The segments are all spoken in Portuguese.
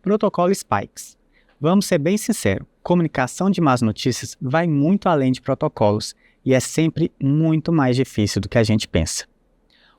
Protocolo Spikes. Vamos ser bem sinceros, comunicação de más notícias vai muito além de protocolos e é sempre muito mais difícil do que a gente pensa.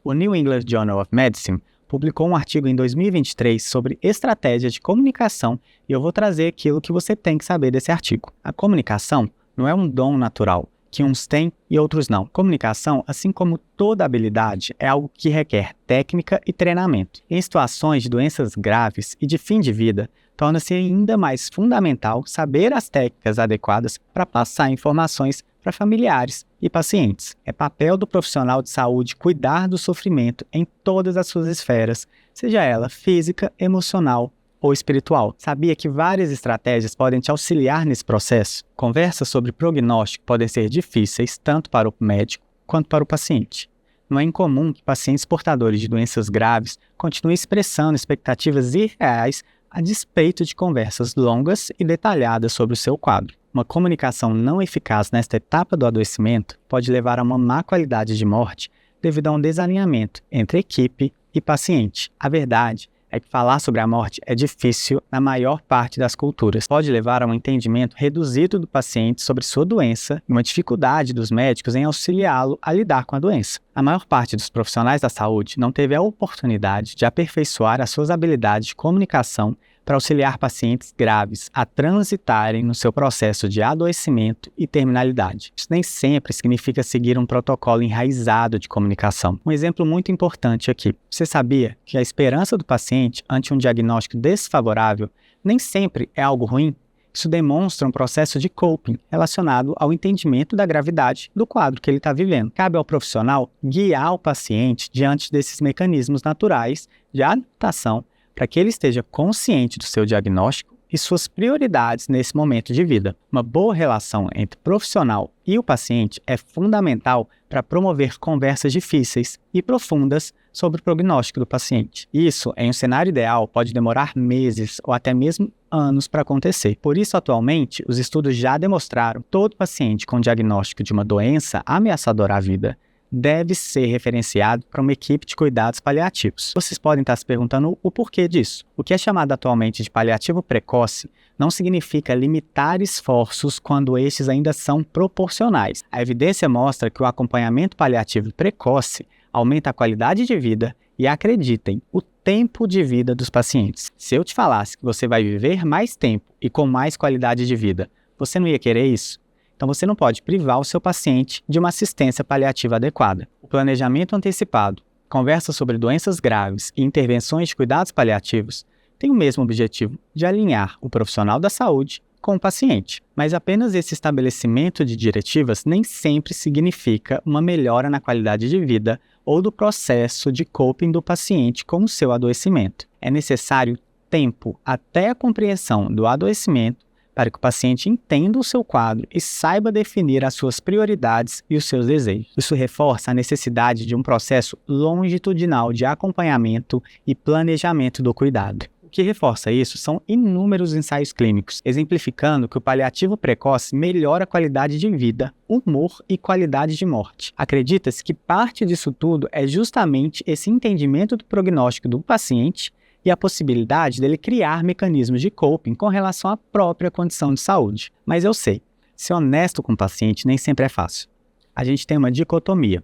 O New England Journal of Medicine publicou um artigo em 2023 sobre estratégias de comunicação e eu vou trazer aquilo que você tem que saber desse artigo. A comunicação não é um dom natural, que uns têm e outros não. Comunicação, assim como toda habilidade, é algo que requer técnica e treinamento. Em situações de doenças graves e de fim de vida, torna-se ainda mais fundamental saber as técnicas adequadas para passar informações para familiares e pacientes. É papel do profissional de saúde cuidar do sofrimento em todas as suas esferas, seja ela física, emocional ou espiritual. Sabia que várias estratégias podem te auxiliar nesse processo? Conversas sobre prognóstico podem ser difíceis tanto para o médico quanto para o paciente. Não é incomum que pacientes portadores de doenças graves continuem expressando expectativas irreais a despeito de conversas longas e detalhadas sobre o seu quadro. Uma comunicação não eficaz nesta etapa do adoecimento pode levar a uma má qualidade de morte devido a um desalinhamento entre equipe e paciente. A verdade é que falar sobre a morte é difícil na maior parte das culturas. Pode levar a um entendimento reduzido do paciente sobre sua doença e uma dificuldade dos médicos em auxiliá-lo a lidar com a doença. A maior parte dos profissionais da saúde não teve a oportunidade de aperfeiçoar as suas habilidades de comunicação para auxiliar pacientes graves a transitarem no seu processo de adoecimento e terminalidade. Isso nem sempre significa seguir um protocolo enraizado de comunicação. Um exemplo muito importante aqui. Você sabia que a esperança do paciente ante um diagnóstico desfavorável nem sempre é algo ruim? Isso demonstra um processo de coping relacionado ao entendimento da gravidade do quadro que ele está vivendo. Cabe ao profissional guiar o paciente diante desses mecanismos naturais de adaptação para que ele esteja consciente do seu diagnóstico e suas prioridades nesse momento de vida. Uma boa relação entre o profissional e o paciente é fundamental para promover conversas difíceis e profundas sobre o prognóstico do paciente. Isso, em um cenário ideal, pode demorar meses ou até mesmo anos para acontecer. Por isso, atualmente, os estudos já demonstraram que todo paciente com diagnóstico de uma doença ameaçadora à vida deve ser referenciado para uma equipe de cuidados paliativos. Vocês podem estar se perguntando o porquê disso. O que é chamado atualmente de paliativo precoce não significa limitar esforços quando estes ainda são proporcionais. A evidência mostra que o acompanhamento paliativo precoce aumenta a qualidade de vida e, acreditem, o tempo de vida dos pacientes. Se eu te falasse que você vai viver mais tempo e com mais qualidade de vida, você não ia querer isso? Então você não pode privar o seu paciente de uma assistência paliativa adequada. O planejamento antecipado, conversas sobre doenças graves e intervenções de cuidados paliativos têm o mesmo objetivo de alinhar o profissional da saúde com o paciente. Mas apenas esse estabelecimento de diretivas nem sempre significa uma melhora na qualidade de vida ou do processo de coping do paciente com o seu adoecimento. É necessário tempo até a compreensão do adoecimento para que o paciente entenda o seu quadro e saiba definir as suas prioridades e os seus desejos. Isso reforça a necessidade de um processo longitudinal de acompanhamento e planejamento do cuidado. O que reforça isso são inúmeros ensaios clínicos, exemplificando que o paliativo precoce melhora a qualidade de vida, humor e qualidade de morte. Acredita-se que parte disso tudo é justamente esse entendimento do prognóstico do paciente e a possibilidade dele criar mecanismos de coping com relação à própria condição de saúde. Mas eu sei, ser honesto com o paciente nem sempre é fácil. A gente tem uma dicotomia.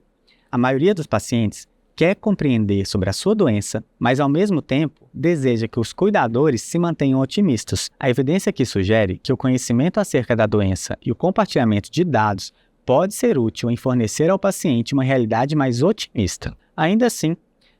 A maioria dos pacientes quer compreender sobre a sua doença, mas ao mesmo tempo deseja que os cuidadores se mantenham otimistas. A evidência aqui sugere que o conhecimento acerca da doença e o compartilhamento de dados pode ser útil em fornecer ao paciente uma realidade mais otimista. Ainda assim,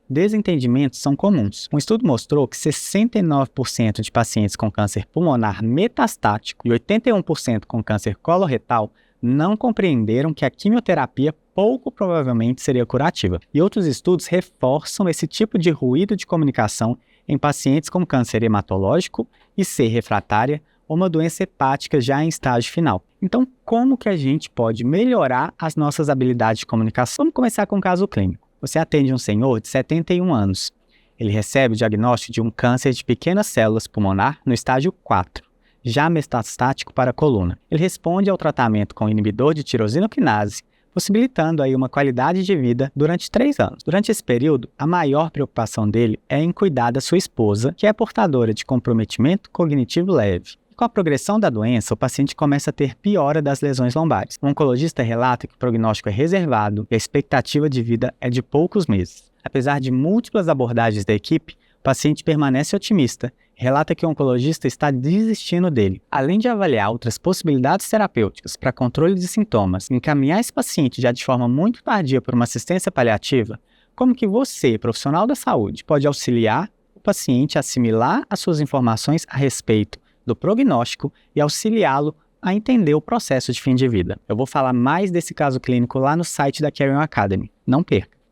desentendimentos são comuns. Um estudo mostrou que 69% de pacientes com câncer pulmonar metastático e 81% com câncer coloretal não compreenderam que a quimioterapia pouco provavelmente seria curativa. E outros estudos reforçam esse tipo de ruído de comunicação em pacientes com câncer hematológico e C refratária ou uma doença hepática já em estágio final. Então, como que a gente pode melhorar as nossas habilidades de comunicação? Vamos começar com um caso clínico. Você atende um senhor de 71 anos. Ele recebe o diagnóstico de um câncer de pequenas células pulmonar no estágio 4. já metastático para a coluna. Ele responde ao tratamento com inibidor de tirosina quinase, possibilitando aí uma qualidade de vida durante 3 anos. Durante esse período, a maior preocupação dele é em cuidar da sua esposa, que é portadora de comprometimento cognitivo leve. Com a progressão da doença, o paciente começa a ter piora das lesões lombares. O oncologista relata que o prognóstico é reservado e a expectativa de vida é de poucos meses. Apesar de múltiplas abordagens da equipe, o paciente permanece otimista. Relata que o oncologista está desistindo dele. Além de avaliar outras possibilidades terapêuticas para controle de sintomas e encaminhar esse paciente já de forma muito tardia para uma assistência paliativa, como que você, profissional da saúde, pode auxiliar o paciente a assimilar as suas informações a respeito do prognóstico e auxiliá-lo a entender o processo de fim de vida. Eu vou falar mais desse caso clínico lá no site da Carrion Academy. Não perca!